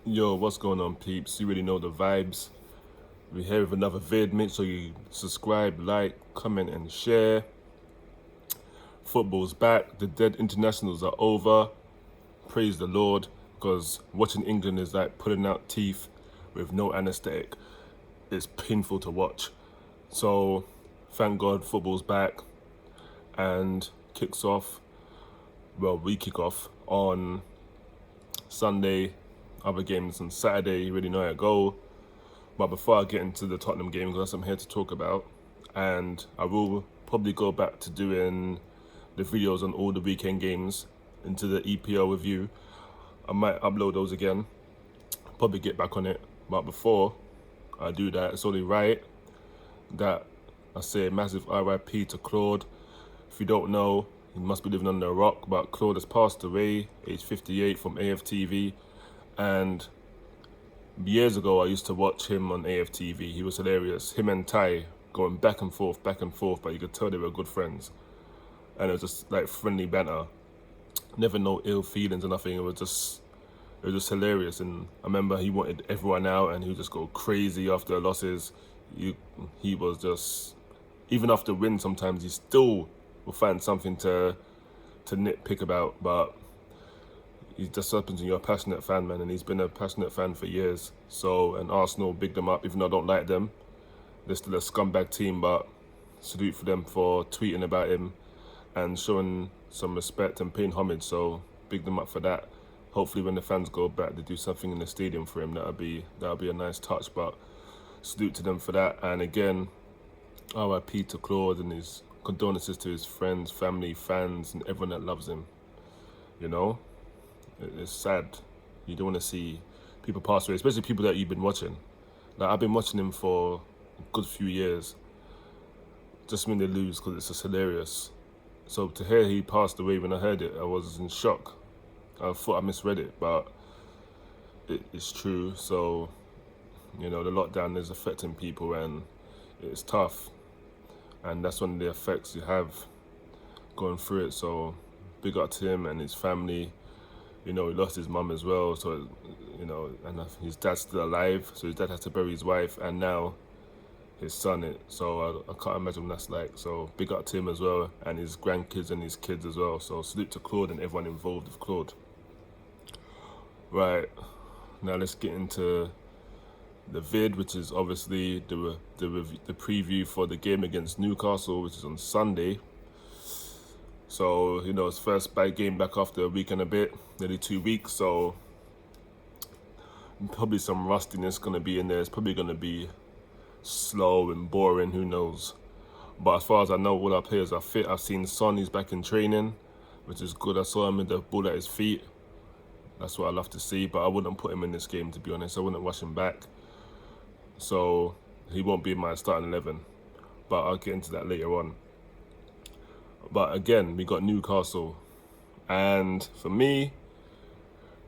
Yo, what's going on, peeps? You already know the vibes. We're here with another vid. Make sure you subscribe, like, comment, and share. Football's back. The dead internationals are over. Praise the Lord, because watching England is like pulling out teeth with no anesthetic. It's painful to watch. So, thank God football's back and kicks off. Well, we kick off on Sunday. Other games on Saturday. You already know how it go. But before I get into the Tottenham game, because I'm here to talk about, and I will probably go back to doing the videos on all the weekend games into the EPL review. I might upload those again, probably get back on it. But before I do that, it's only right that I say a massive RIP to Claude. If you don't know, he must be living under a rock, but Claude has passed away, age 58, from AFTV. And years ago, I used to watch him on AFTV. He was hilarious. Him and Ty going back and forth, but you could tell they were good friends. And it was just like friendly banter. Never no ill feelings or nothing. It was just hilarious. And I remember he wanted everyone out and he would just go crazy after losses. He was just, even after wins, sometimes he still will find something to nitpick about. But he just happens when you're a passionate fan, man, and he's been a passionate fan for years. So, and Arsenal big them up, even though I don't like them. They're still a scumbag team, but salute for them for tweeting about him and showing some respect and paying homage. So, big them up for that. Hopefully, when the fans go back, they do something in the stadium for him. That'll be a nice touch. But salute to them for that. And again, RIP to Claude, and his condolences to his friends, family, fans, and everyone that loves him. You know. It's sad. You don't want to see people pass away, especially people that you've been watching. Like, I've been watching him for a good few years. Just when they lose, because it's just hilarious. So to hear he passed away, when I heard it, I was in shock. I thought I misread it, but it's true. So, you know, the lockdown is affecting people and it's tough. And that's one of the effects you have going through it. So big up to him and his family. You know, he lost his mum as well, so, you know, and his dad's still alive, so his dad had to bury his wife, and now his son, so I can't imagine what that's like. So big up to him as well, and his grandkids and his kids as well. So salute to Claude and everyone involved with Claude. Right, now let's get into the vid, which is obviously the preview for the game against Newcastle, which is on Sunday. So, you know, it's first big game back after a week and a bit, nearly 2 weeks. So, probably some rustiness going to be in there. It's probably going to be slow and boring, who knows. But as far as I know, all our players are fit. I've seen Son, he's back in training, which is good. I saw him with the ball at his feet. That's what I love to see. But I wouldn't put him in this game, to be honest. I wouldn't rush him back. So, he won't be in my starting 11. But I'll get into that later on. But again, we got Newcastle. And for me,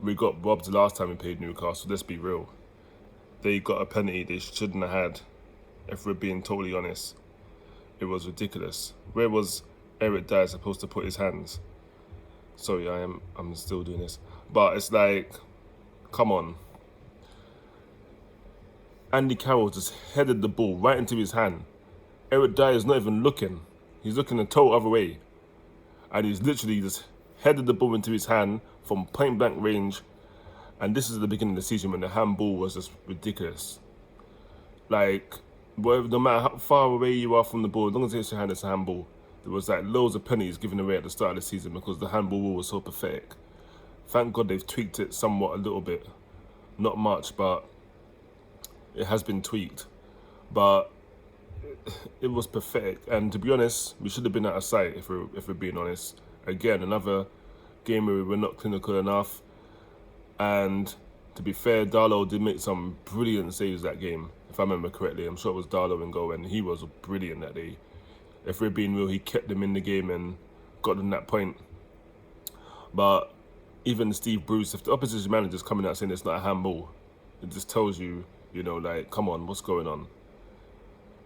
we got robbed the last time we played Newcastle. Let's be real. They got a penalty they shouldn't have had, if we're being totally honest. It was ridiculous. Where was Eric Dyer supposed to put his hands? Sorry, I'm still doing this. But it's like, come on. Andy Carroll just headed the ball right into his hand. Eric Dyer is not even looking. He's looking the total other way. And he's literally just headed the ball into his hand from point blank range. And this is at the beginning of the season when the handball was just ridiculous. Like, no matter how far away you are from the ball, as long as it's your hand, it's a handball. There was like loads of penalties given away at the start of the season because the handball rule was so pathetic. Thank God they've tweaked it somewhat a little bit. Not much, but it has been tweaked. But it was pathetic, and to be honest, we should have been out of sight if we're being honest. Again, another game where we were not clinical enough, and to be fair, Darlow did make some brilliant saves that game, if I remember correctly. I'm sure it was Darlow in goal, and he was brilliant that day. If we're being real, he kept them in the game and got them that point. But even Steve Bruce, if the opposition manager's coming out saying it's not a handball, it just tells you, you know, like, come on, what's going on?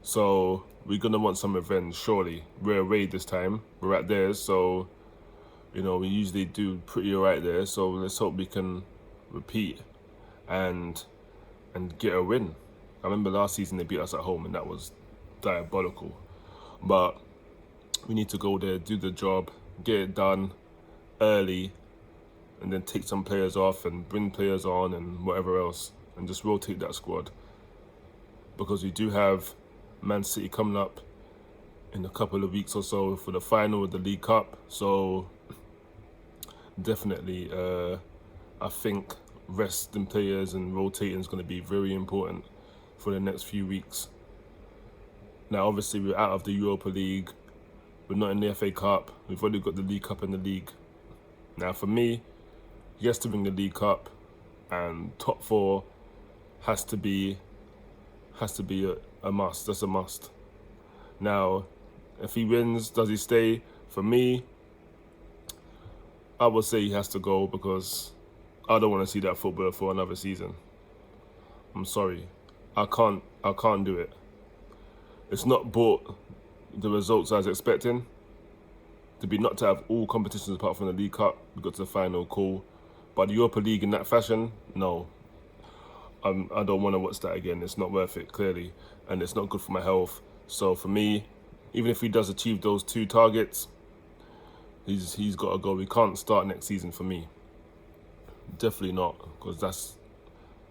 So we're going to want some revenge, surely. We're away this time. We're at theirs, so, you know, we usually do pretty all right there. So let's hope we can repeat and get a win. I remember last season they beat us at home and that was diabolical. But we need to go there, do the job, get it done early, and then take some players off and bring players on and whatever else, and just rotate that squad. Because we do have Man City coming up in a couple of weeks or so for the final of the League Cup. So definitely, I think resting players and rotating is going to be very important for the next few weeks. Now, obviously, we're out of the Europa League. We're not in the FA Cup. We've already got the League Cup and the league. Now, for me, yes to win the League Cup, and top four has to be a must. That's a must. Now, if he wins, does he stay? For me, I would say he has to go because I don't want to see that footballer for another season. I'm sorry, I can't do it. It's not brought the results I was expecting. To be not to have all competitions apart from the League Cup, we got to the final, cool. But the Europa League in that fashion, no. I don't want to watch that again. It's not worth it, clearly, and it's not good for my health. So for me, even if he does achieve those 2 targets, he's got to go. We can't start next season for me. Definitely not, because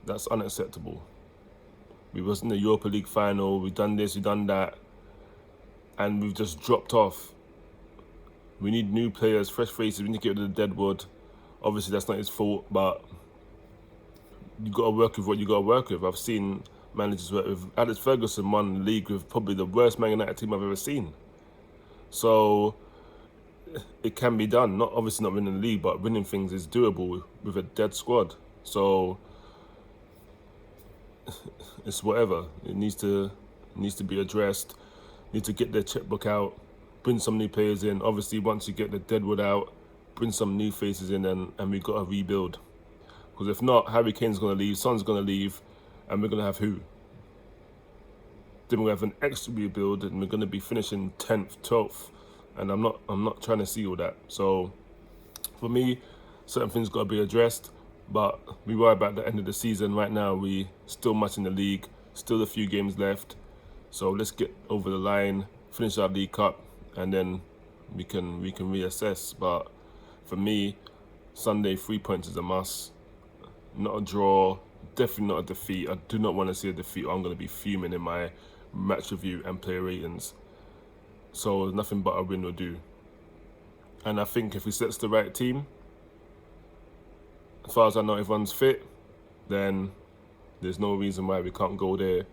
that's unacceptable. We was in the Europa League final. We've done this, we've done that, and we've just dropped off. We need new players, fresh faces. We need to get rid of the deadwood. Obviously, that's not his fault, but you got to work with what you got to work with. I've seen managers work with. Alex Ferguson won the league with probably the worst Man United team I've ever seen. So it can be done. Not obviously not winning the league, but winning things is doable with a dead squad. So it's whatever. It needs to be addressed. Need to get their checkbook out, bring some new players in. Obviously, once you get the deadwood out, bring some new faces in, and we got to rebuild. Because if not, Harry Kane's going to leave, Son's going to leave, and we're going to have who? Then we're going to have an extra rebuild, and we're going to be finishing 10th, 12th, and I'm not trying to see all that. So for me, certain things got to be addressed, but we worry about the end of the season. Right now, we still much in the league, still a few games left. So let's get over the line, finish our League Cup, and then we can reassess. But for me, Sunday 3 points is a must. Not a draw, definitely not a defeat. I do not want to see a defeat, or I'm going to be fuming in my match review and player ratings. So nothing but a win will do. And I think if we set the right team, as far as I know everyone's fit, then there's no reason why we can't go there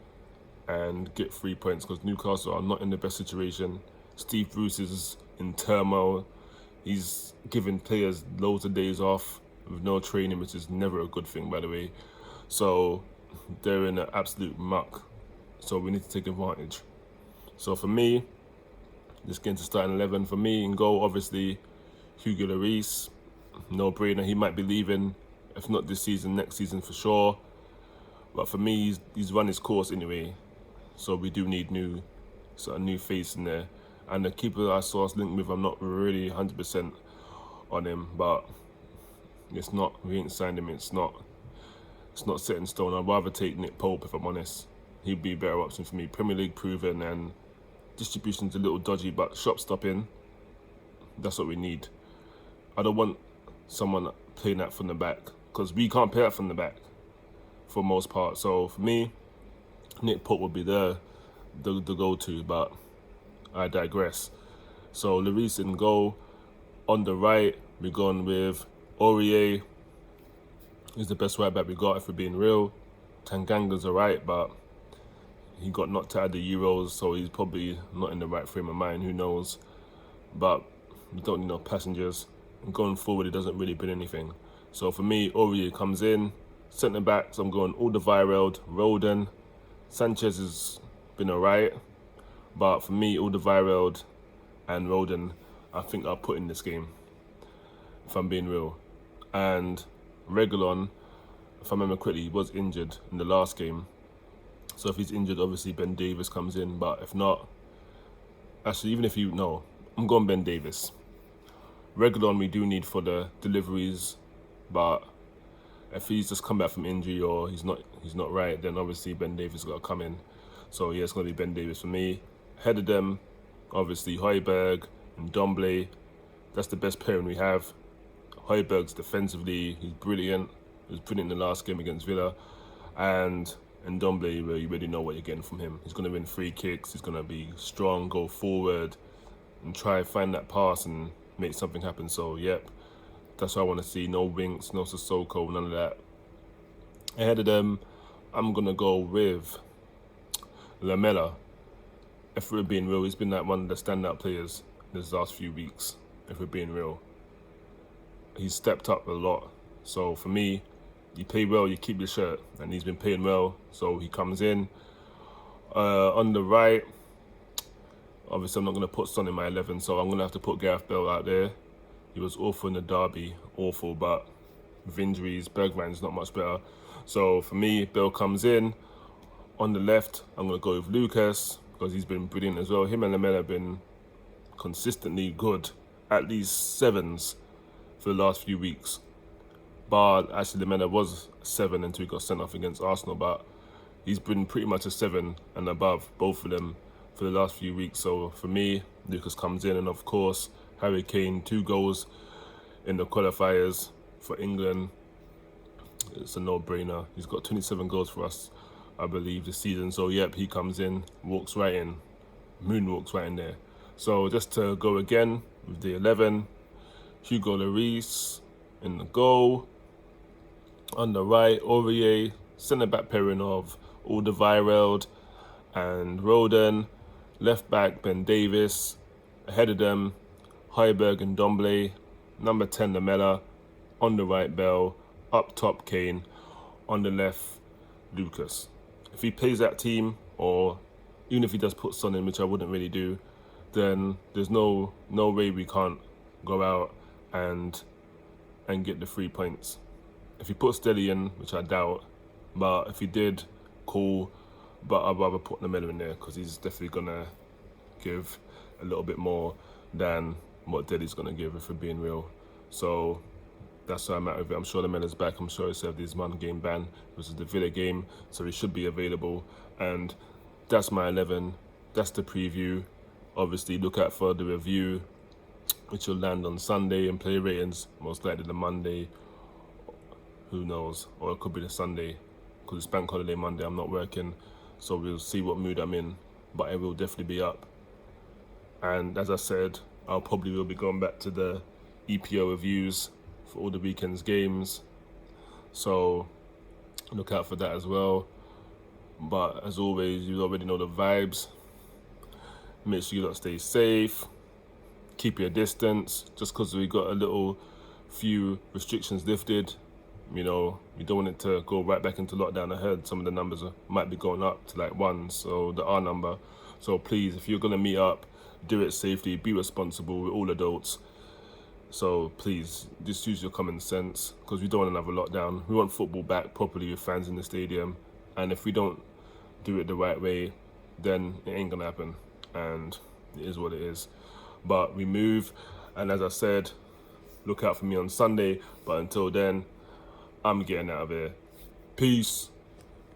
and get 3 points, because Newcastle are not in the best situation. Steve Bruce is in turmoil. He's giving players loads of days off with no training, which is never a good thing, by the way. So they're in an absolute muck. So we need to take advantage. So for me, just getting to starting 11. For me, in goal, obviously, Hugo Lloris. No brainer. He might be leaving, if not this season, next season for sure. But for me, he's run his course anyway. So we do need new face in there. And the keeper I saw us linked with, I'm not really 100% on him, but it's not. We ain't signed him. It's not set in stone. I'd rather take Nick Pope, if I'm honest. He'd be a better option for me. Premier League proven, and distribution's a little dodgy, but shop stopping, that's what we need. I don't want someone playing that from the back, because we can't play that from the back for most part. So for me, Nick Pope would be the go-to, but I digress. So Lloris in goal. On the right, we're going with Aurier. He's the best right back we got, if we're being real. Tanganga's alright, but he got knocked out of the Euros, so he's probably not in the right frame of mind, who knows. But we don't need no passengers. And going forward, it doesn't really bring anything. So for me, Aurier comes in. Centre backs, I'm going Alderweireld, Roden. Sanchez has been alright, but for me, Alderweireld and Roden, I think I'll put in this game, if I'm being real. And Reguilon, if I remember correctly, he was injured in the last game. So if he's injured, obviously Ben Davies comes in. But if not, actually, even if I'm going Ben Davies. Reguilon we do need for the deliveries, but If he's just come back from injury or he's not right, then obviously Ben Davies got to come in. So yeah, it's going to be Ben Davies for me. Ahead of them, obviously Højbjerg and Dombley. That's the best pairing we have. Højbjerg's defensively, he's brilliant. He was brilliant in the last game against Villa. And Dombley, well, you already know what you're getting from him. He's going to win free kicks. He's going to be strong, go forward, and try find that pass and make something happen. So, yep, that's what I want to see. No Winks, no Sissoko, none of that. Ahead of them, I'm going to go with Lamela. If we're being real, he's been like one of the standout players this last few weeks, if we're being real. He's stepped up a lot. So for me, you play well, you keep your shirt. And he's been playing well, so he comes in. On the right, obviously I'm not going to put Son in my 11, so I'm going to have to put Gareth Bale out there. He was awful in the derby, awful, but with injuries, Bergwijn's not much better. So for me, Bale comes in. On the left, I'm going to go with Lucas, because he's been brilliant as well. Him and Lamela have been consistently good, at least 7s for the last few weeks. But actually, Lamela was 7 until he got sent off against Arsenal, but he's been pretty much a 7 and above, both of them, for the last few weeks. So for me, Lucas comes in, and of course, Harry Kane, 2 goals in the qualifiers for England. It's a no-brainer. He's got 27 goals for us, I believe, this season. So yep, he comes in, walks right in, moonwalks right in there. So just to go again with the 11, Hugo Lloris in the goal. On the right, Aurier, centre-back pairing of Alderweireld and Roden. Left back, Ben Davies. Ahead of them, Højbjerg and Dombley. Number 10, Lamela. On the right, Bell. Up top, Kane. On the left, Lucas. If he plays that team, or even if he does put Son in, which I wouldn't really do, then there's no way we can't go out and get the 3 points. If he puts Dele in, which I doubt, but if he did, cool. But I'd rather put Lamela in there because he's definitely going to give a little bit more than what Dele's going to give, if we're being real. So that's where I'm at with it. I'm sure Lamela's back. I'm sure he served his 1-game ban, which is the Villa game, so he should be available. And that's my 11. That's the preview. Obviously, look out for the review, which will land on Sunday, and play ratings most likely the Monday. Who knows? Or it could be the Sunday, because it's bank holiday Monday. I'm not working, so we'll see what mood I'm in. But it will definitely be up. And as I said, I'll probably will be going back to the EPO reviews for all the weekend's games. So look out for that as well. But as always, you already know the vibes. Make sure you lot stay safe. Keep your distance. Just because we got a little few restrictions lifted, you know, we don't want it to go right back into lockdown. I heard some of the numbers might be going up to like 1, so the R number. So please, if you're going to meet up, do it safely, be responsible. We're all adults. So please, just use your common sense, because we don't want another lockdown. We want football back properly with fans in the stadium. And if we don't do it the right way, then it ain't going to happen. And it is what it is. But we move. And as I said, look out for me on Sunday. But until then, I'm getting out of here. Peace.